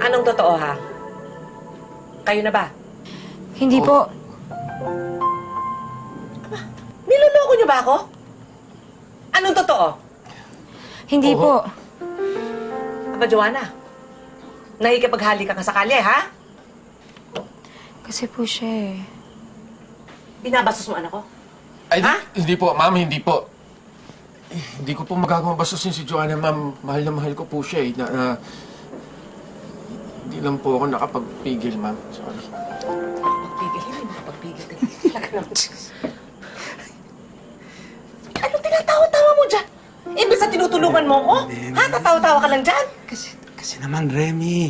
Anong totoo, ha? Kayo na ba? Hindi po. Niloloko niyo ba ako? Anong totoo? Hindi po. Aba, Joanna, nakikipaghali ka sa kalye, ha? Kasi po siya eh. Binabastos mo anak ko? Ay, Ha? hindi po, ma'am, hindi po. Hindi ko po magagawang bastusin si Joanna, ma'am. Mahal na mahal ko po siya eh. Hindi lang po ako nakapagpigil, ma'am. Sorry. Pagpigil, hindi makapagpigil. Talaga naman. Anong tinatawa-tawa mo dyan? Imbes na tinutulungan mo ko? Ha? Tatawa-tawa ka lang dyan? Kasi naman, Remy,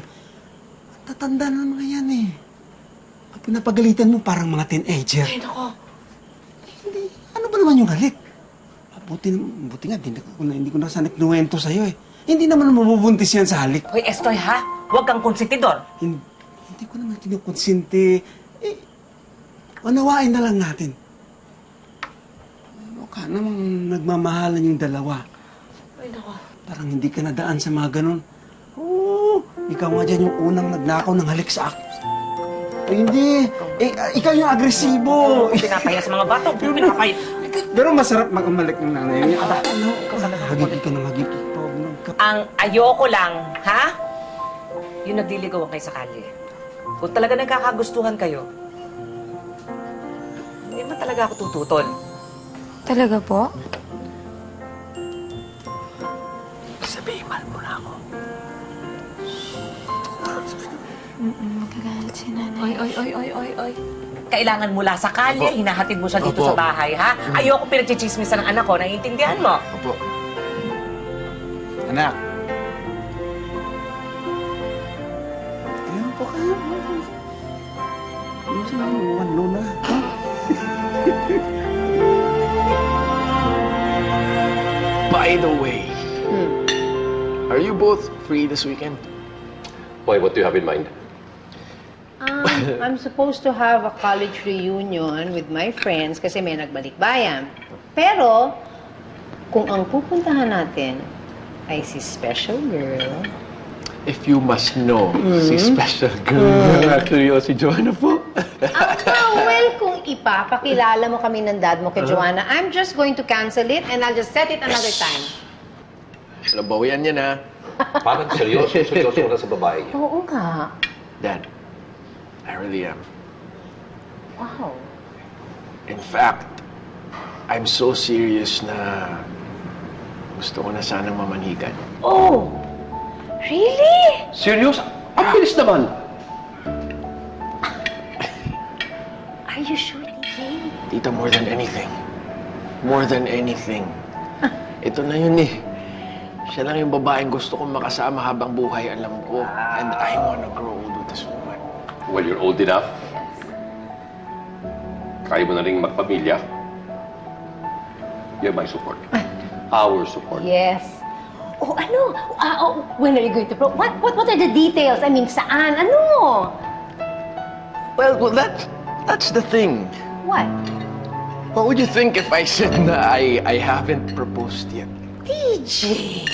tatanda na mga yan eh. Pag pinapagalitan mo, parang mga teenager. Ay, nako. Hindi, ano ba naman yung halik? Buti nga, hindi ko na sana kinuwento sa'yo eh. Hindi naman mabubuntis yan sa halik. Hoy, Estoy, ha? Huwag kang konsentidor. Hindi ko naman kinukonsinti. Eh, manawain na lang natin. Mukha namang nagmamahalan yung dalawa. Ay, nako. Parang hindi ka nadaan sa mga ganun. Oo, ikaw nga dyan yung unang nagnakaw ng halik sa akin. Ay, hindi. Ikaw yung agresibo. Pinapaya sa mga bato. Pinapaya. Pero masarap mag-umalik ng nanay niya. Aba, ikaw talaga. Hagiki ka ng hagiki. Ang ayoko lang, ha? Yung nagdiligawan kayo sa kalye. Kung talaga nagkakagustuhan kayo, hindi man talaga ako tututol. Talaga po? Sabihin, mahal mo na ako. Magagalit si nanay. Oy. Kailangan mula sa kalye, Opo. hinahatid mo siya dito Opo. sa bahay, ha? Ayoko pinagchichismisan ng anak ko, naiintindihan mo? Opo. Anak. Ayaw po kayo. Ano sa mga walo na? By the way, are you both free this weekend? Why, what do you have in mind? I'm supposed to have a college reunion with my friends kasi may nagbalik-bayan. Pero, kung ang pupuntahan natin ay si Special Girl, If you must know, si special girl. Actually, si Joanna po. well, kung ipapakilala mo kami ng dad mo kay Joanna, I'm just going to cancel it and I'll just set it another time. Nabawian niya na. Parang seryoso na sa babae niya. Oo nga. Dad, I really am. Wow. In fact, I'm so serious na gusto ko na sanang mamanhikan. Oh! Really? Serious? Ang bilis naman. Are you sure, DJ? Tita, more than anything. More than anything. Ito na yun eh. Siya lang yung babaeng gusto kong makasama habang buhay, alam ko. And I wanna grow old with this woman. Well, you're old enough. Kaya mo na rin magpamilya. You have my support. Our support. Yes. Oh, ano? When are you going to What are the details? I mean, saan? Ano? Well, that's the thing. What? What would you think if I said na I haven't proposed yet? DJ!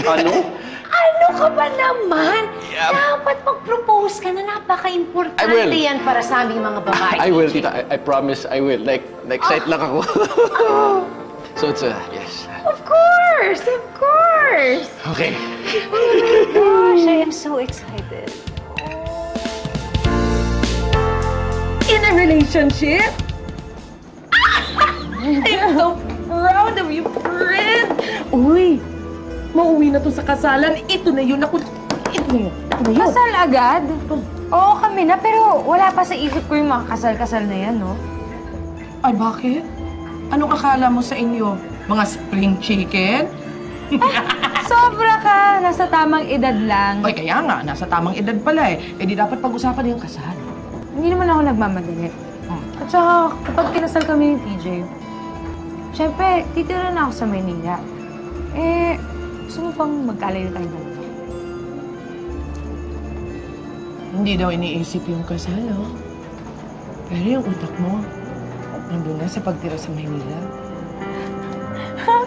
Ano? Ano ka ba naman? Yeah. Dapat mag-propose ka na. Napaka-importante I will. yan para sa aming mga babae. I will, tita. I promise I will. Like, na-excite lang ako. So it's a yes. Of course! Of course! Okay. Gosh, I am so excited. In a relationship? I'm so proud of you, friend! Uy, mauwi na to sa kasalan. Ito na yun. Ito na yun. Kasal agad? Oo, kami na. Pero wala pa sa isip ko yung mga kasal-kasal na yan, no? Ay, bakit? Anong akala mo sa inyo? Mga spring chicken? Sobra ka! Nasa tamang edad lang. Ay, kaya nga, nasa tamang edad pala eh. Eh di dapat pag-usapan yung kasal. Hindi naman ako nagmamadali. At saka, kapag kinasal kami ni TJ, syempre, titira na ako sa Maynila. Eh, gusto mo pang magkalayo tayo dalawa? Hindi daw iniisip yung kasal, oh. Pero yung utak mo, nandun na sa pagtira sa Maynila.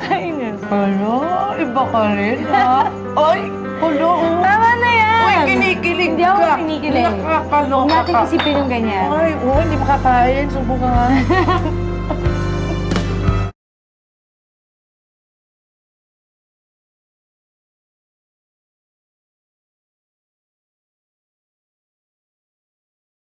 Kainis. Ano? Iba ka rin, ha? Ay! Ano? Tama na yan! yan. Kinikilig Hindi ako ka. kinikilig. Nakakaloka Huwag natin ka. isipin yung ganyan. Ay, oo, hindi makakain. Subo ka nga.